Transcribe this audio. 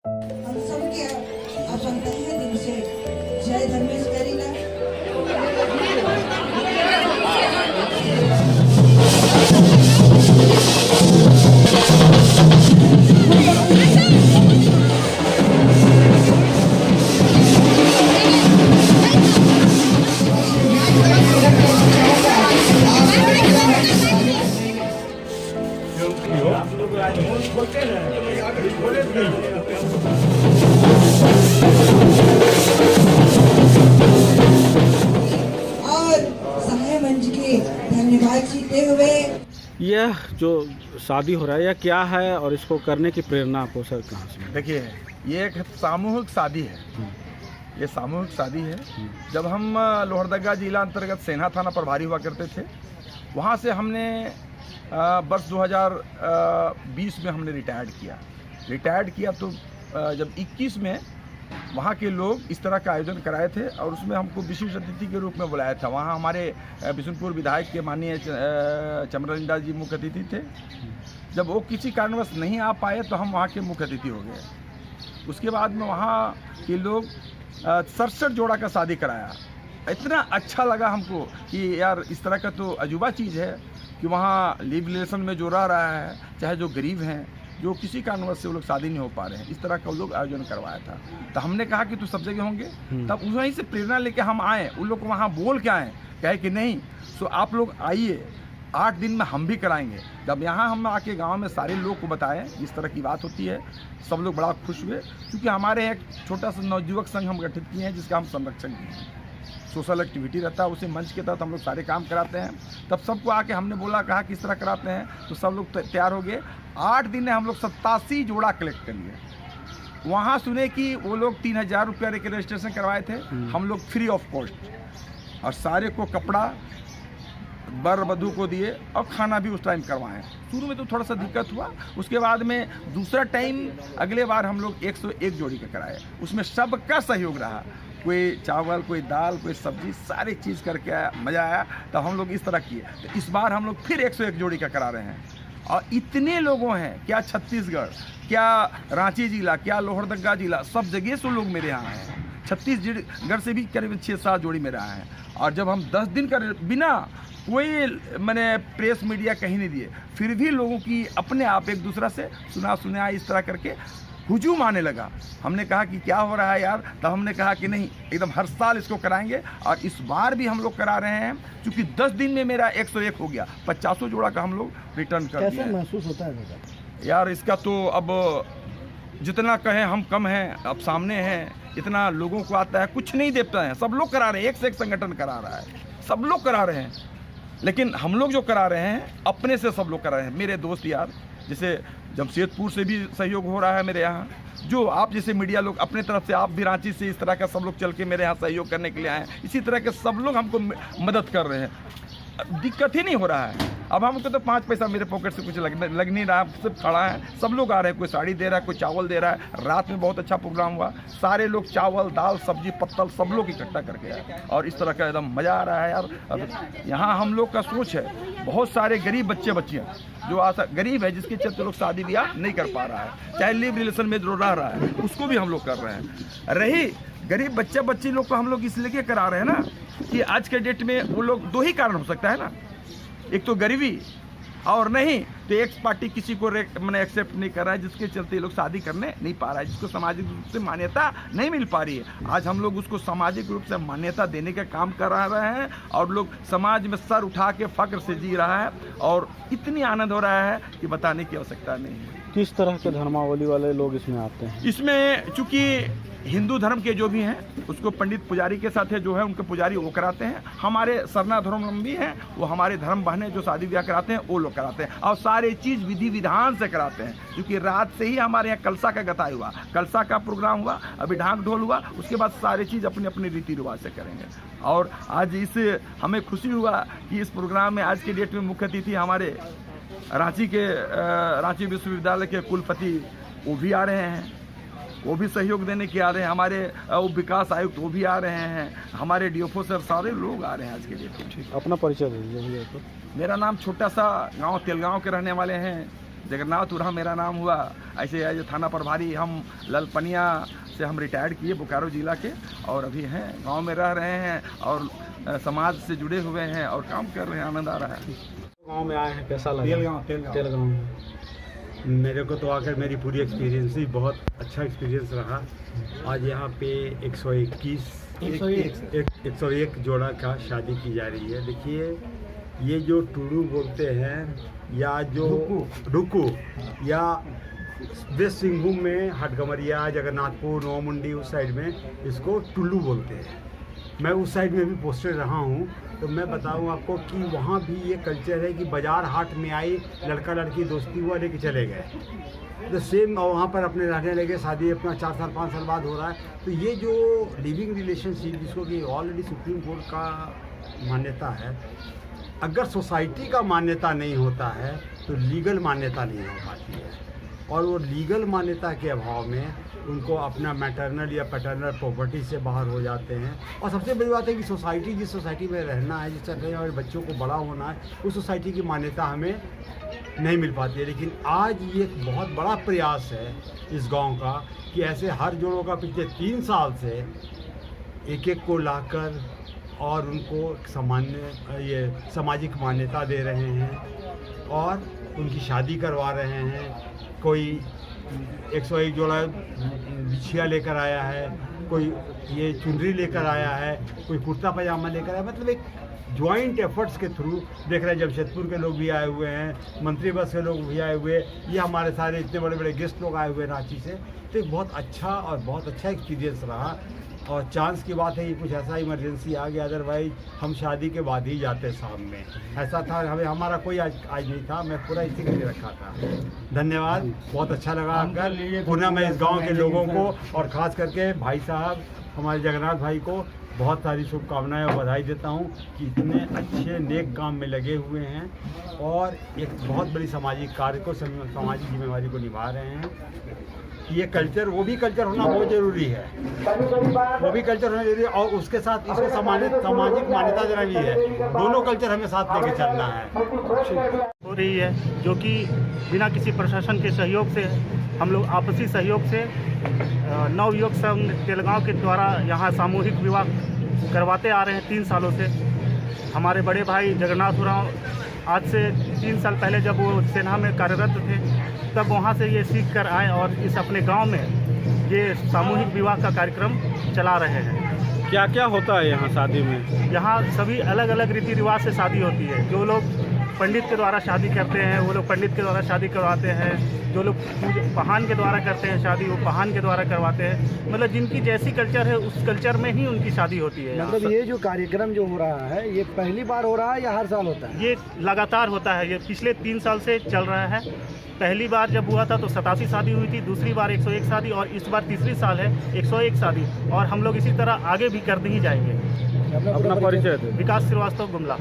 हम सबके आपण तहे दिल से जय धर्मेश करीला। और सहाय मंच के धन्यवाद जीते हुए यह जो शादी हो रहा है यह क्या है और इसको करने की प्रेरणा आपको सर कहाँ से मिली? देखिए, ये एक सामूहिक शादी है। ये सामूहिक शादी है। जब हम लोहरदगा जिला अंतर्गत सेना थाना प्रभारी हुआ करते थे, वहाँ से हमने वर्ष 2020 में हमने रिटायर्ड किया तो जब 21 में वहाँ के लोग इस तरह का आयोजन कराए थे और उसमें हमको विशेष अतिथि के रूप में बुलाया था। वहाँ हमारे बिशुनपुर विधायक के माननीय चमरन दास जी मुख्य अतिथि थे। जब वो किसी कारणवश नहीं आ पाए तो हम वहाँ के मुख्य अतिथि हो गए। उसके बाद में वहाँ के लोग 67 जोड़ा का शादी कराया। इतना अच्छा लगा हमको कि यार इस तरह का तो अजूबा चीज़ है कि वहाँ लिव रिलेशन में जो रह रहा है, चाहे जो गरीब हैं, जो किसी कारणवश से वो लोग शादी नहीं हो पा रहे हैं, इस तरह का वो लोग आयोजन करवाया था। तो हमने कहा कि तो सब जगह होंगे, तब वहीं से प्रेरणा लेके हम आए। उन लोग को वहाँ बोल के आए, कहे कि नहीं सो आप लोग आइए, 8 दिन में हम भी कराएंगे। जब यहाँ हम आके गांव में सारे लोग को बताएं इस तरह की बात होती है, सब लोग बड़ा खुश हुए। क्योंकि हमारे एक छोटा सा नवयुवक संघ हम गठित किए हैं जिसका हम संरक्षण किए हैं। सोशल एक्टिविटी रहता है, उसे मंच के तहत हम लोग सारे काम कराते हैं। तब सबको आके हमने बोला, कहा किस तरह कराते हैं, तो सब लोग तैयार हो गए। 8 दिन में हम लोग 87 जोड़ा कलेक्ट कर लिए। वहाँ सुने कि वो लोग 3000 रुपया के रजिस्ट्रेशन करवाए थे, हम लोग फ्री ऑफ कॉस्ट, और सारे को कपड़ा बर वधू को दिए और खाना भी उस टाइम करवाएं। शुरू में तो थोड़ा सा दिक्कत हुआ, उसके बाद में दूसरा टाइम अगले बार हम लोग 101 जोड़ी का कराए। उसमें सबका सहयोग रहा, कोई चावल, कोई दाल, कोई सब्जी, सारी चीज़ करके आया, मज़ा आया। तो हम लोग इस तरह किए। तो इस बार हम लोग फिर 101 जोड़ी का करा रहे हैं। और इतने लोगों हैं, क्या छत्तीसगढ़, क्या रांची जिला, क्या लोहरदगा जिला, सब जगह से लोग मेरे यहाँ हैं। छत्तीसगढ़ से भी करीब 6-7 जोड़ी मेरे यहाँ हैं। और जब हम 10 दिन कर बिना कोई मैंने प्रेस मीडिया कहीं नहीं दिए, फिर भी लोगों की अपने आप एक दूसरा से सुना इस तरह करके हुजूम आने लगा। हमने कहा कि क्या हो रहा है यार, तब हमने कहा कि नहीं, एकदम हर साल इसको कराएंगे। और इस बार भी हम लोग करा रहे हैं, क्योंकि 10 दिन में मेरा 101 हो गया, 50 जोड़ा का हम लोग रिटर्न कर दिया। कैसा महसूस होता है यार? इसका तो अब जितना कहें हम कम हैं, अब सामने हैं, इतना लोगों को आता है, कुछ नहीं देता है, सब लोग करा रहे हैं, एक से एक संगठन करा रहा है, सब लोग करा रहे हैं। लेकिन हम लोग जो करा रहे हैं अपने से सब लोग करा रहे हैं। मेरे दोस्त यार, जैसे जमशेदपुर से भी सहयोग हो रहा है मेरे यहाँ, जो आप जैसे मीडिया लोग अपने तरफ से, आप भी रांची से इस तरह का सब लोग चल के मेरे यहाँ सहयोग करने के लिए आए हैं। इसी तरह के सब लोग हमको मदद कर रहे हैं, दिक्कत ही नहीं हो रहा है। अब हमको तो 5 पैसा मेरे पॉकेट से कुछ लग नहीं रहा, सिर्फ खड़ा है। सब लोग आ रहे हैं, कोई साड़ी दे रहा है, कोई चावल दे रहा है। रात में बहुत अच्छा प्रोग्राम हुआ, सारे लोग चावल, दाल, सब्जी, पत्तल सब लोग इकट्ठा करके आए, और इस तरह का एकदम मज़ा आ रहा है यार। अब यहाँ हम लोग का सोच है, बहुत सारे गरीब बच्चियाँ जो गरीब है, जिसके चलते लोग शादी ब्याह नहीं कर पा रहा है, चाहे लिव रिलेशन में जो रह रहा है, उसको भी हम लोग कर रहे हैं। रही गरीब बच्ची लोग को हम लोग इसलिए करा रहे हैं ना, कि आज के डेट में वो लोग 2 ही कारण हो सकता है ना, एक तो गरीबी, और नहीं तो एक पार्टी किसी को मैंने एक्सेप्ट नहीं कर रहा है, जिसके चलते लोग शादी करने नहीं पा रहा है, जिसको सामाजिक रूप से मान्यता नहीं मिल पा रही है। आज हम लोग उसको सामाजिक रूप से मान्यता देने का काम कर रहे हैं, और लोग समाज में सर उठा के फक्र से जी रहा है, और इतनी आनंद हो रहा है कि बताने की आवश्यकता नहीं है। किस तरह के धर्मावली वाले लोग इसमें आते हैं? इसमें चूँकि हिंदू धर्म के जो भी हैं, उसको पंडित पुजारी के साथ है, जो है उनके पुजारी वो कराते हैं। हमारे सरना धर्मावलंबी हैं, वो हमारे धर्म बहनें जो शादी ब्याह कराते हैं वो लोग कराते हैं, और सारे चीज़ विधि विधान से कराते हैं। क्योंकि रात से ही हमारे यहाँ कलसा का गताई हुआ, कलसा का प्रोग्राम हुआ, अभी ढाक ढोल हुआ, उसके बाद सारी चीज़ अपनी अपनी रीति रिवाज से करेंगे। और आज हमें खुशी हुआ कि इस प्रोग्राम में आज के डेट में मुख्य अतिथि हमारे रांची विश्वविद्यालय के कुलपति वो भी आ रहे हैं, वो भी सहयोग देने के आ रहे हैं। हमारे विकास आयुक्त वो भी आ रहे हैं, हमारे डीएफओ सर, सारे लोग आ रहे हैं आज के डेट में। अपना परिचय दीजिए। मेरा नाम छोटा सा गांव तेलगांव के रहने वाले हैं, जगन्नाथ उरांव मेरा नाम हुआ। ऐसे एज थाना प्रभारी हम ललपनिया से हम रिटायर्ड किए बोकारो जिला के, और अभी हैं गांव में रह रहे हैं और समाज से जुड़े हुए हैं और काम कर रहे हैं। आनंद आ रहा है। गांव में आए हैं, कैसा लगा? तेलगांव में मेरे को तो आकर मेरी पूरी एक्सपीरियंस ही बहुत अच्छा एक्सपीरियंस रहा। आज यहाँ पे 101 जोड़ा का शादी की जा रही है। देखिए, ये जो टुडू बोलते हैं या जो डुकू या वेस्ट सिंहभूम में हटगमरिया, जगन्नाथपुर, नौमुंडी उस साइड में इसको टुल्लू बोलते हैं। मैं उस साइड में भी पोस्टेड रहा हूँ, तो मैं बताऊँ आपको कि वहाँ भी ये कल्चर है कि बाज़ार हाट में आई लड़का लड़की दोस्ती हुआ लेके चले गए, तो सेम वहाँ पर अपने रहने लगे। शादी अपना 4 साल 5 साल बाद हो रहा है। तो ये जो लिविंग रिलेशनशिप जिसको कि ऑलरेडी सुप्रीम कोर्ट का मान्यता है, अगर सोसाइटी का मान्यता नहीं होता है तो लीगल मान्यता नहीं हो पाती है, और वो लीगल मान्यता के अभाव में उनको अपना मैटरनल या पैटर्नल प्रॉपर्टी से बाहर हो जाते हैं। और सबसे बड़ी बात है कि सोसाइटी, जिस सोसाइटी में रहना है, जिस तरह हमारे बच्चों को बड़ा होना है, उस सोसाइटी की मान्यता हमें नहीं मिल पाती है। लेकिन आज ये एक बहुत बड़ा प्रयास है इस गांव का कि ऐसे हर जोड़ों का पिछले 3 साल से एक एक को लाकर और उनको ये सामाजिक मान्यता दे रहे हैं और उनकी शादी करवा रहे हैं। कोई 101 जोड़ा बिछिया लेकर आया है, कोई ये चुनरी लेकर आया है, कोई कुर्ता पजामा लेकर आया। मतलब एक जॉइंट एफर्ट्स के थ्रू देख रहे हैं। जमशेदपुर के लोग भी आए हुए हैं, मंत्री बस के लोग भी आए हुए, ये हमारे सारे इतने बड़े बड़े गेस्ट लोग आए हुए रांची से। तो एक बहुत अच्छा एक्सपीरियंस रहा। और चांस की बात है कि कुछ ऐसा इमरजेंसी आ गया, अदरवाइज हम शादी के बाद ही जाते शाम में। ऐसा था, हमारा कोई आज नहीं था। मैं पूरा इसी के लिए रखा था। धन्यवाद, बहुत अच्छा लगा आकर। पुनः मैं इस गांव के लोगों को और ख़ास करके भाई साहब हमारे जगन्नाथ भाई को बहुत सारी शुभकामनाएं और बधाई देता हूं कि इतने अच्छे नेक काम में लगे हुए हैं और एक बहुत बड़ी सामाजिक कार्य को, सामाजिक जिम्मेवारी को निभा रहे हैं। ये कल्चर, वो भी कल्चर होना बहुत ज़रूरी है, वो भी कल्चर होना जरूरी है, और उसके साथ इसको सामाजिक मान्यता देना भी है। दोनों कल्चर हमें साथ लेके चलना है। हो रही है, जो कि बिना किसी प्रशासन के सहयोग से, हम लोग आपसी सहयोग से नवयुवक संघ तेलगांव के द्वारा यहाँ सामूहिक विवाह करवाते आ रहे हैं 3 सालों से। हमारे बड़े भाई जगन्नाथ उरांव आज से 3 साल पहले जब वो सेना में कार्यरत थे, तब वहाँ से ये सीख कर आए और इस अपने गांव में ये सामूहिक विवाह का कार्यक्रम चला रहे हैं। क्या क्या होता है यहाँ शादी में? यहाँ सभी अलग अलग रीति रिवाज से शादी होती है। जो लोग पंडित के द्वारा शादी करते हैं वो लोग पंडित के द्वारा शादी करवाते हैं, जो लोग पहान के द्वारा करते हैं शादी वो पहान के द्वारा करवाते हैं। मतलब जिनकी जैसी कल्चर है उस कल्चर में ही उनकी शादी होती है। मतलब ये जो कार्यक्रम जो हो रहा है ये पहली बार हो रहा है या हर साल होता है? ये लगातार होता है, ये पिछले 3 साल से चल रहा है। पहली बार जब हुआ था तो 87 शादी हुई थी, दूसरी बार 101 शादी, और इस बार तीसरी साल है 101 शादी, और हम लोग इसी तरह आगे भी करते ही जाएंगे। अपना परिचय दे। विकास श्रीवास्तव, गुमला।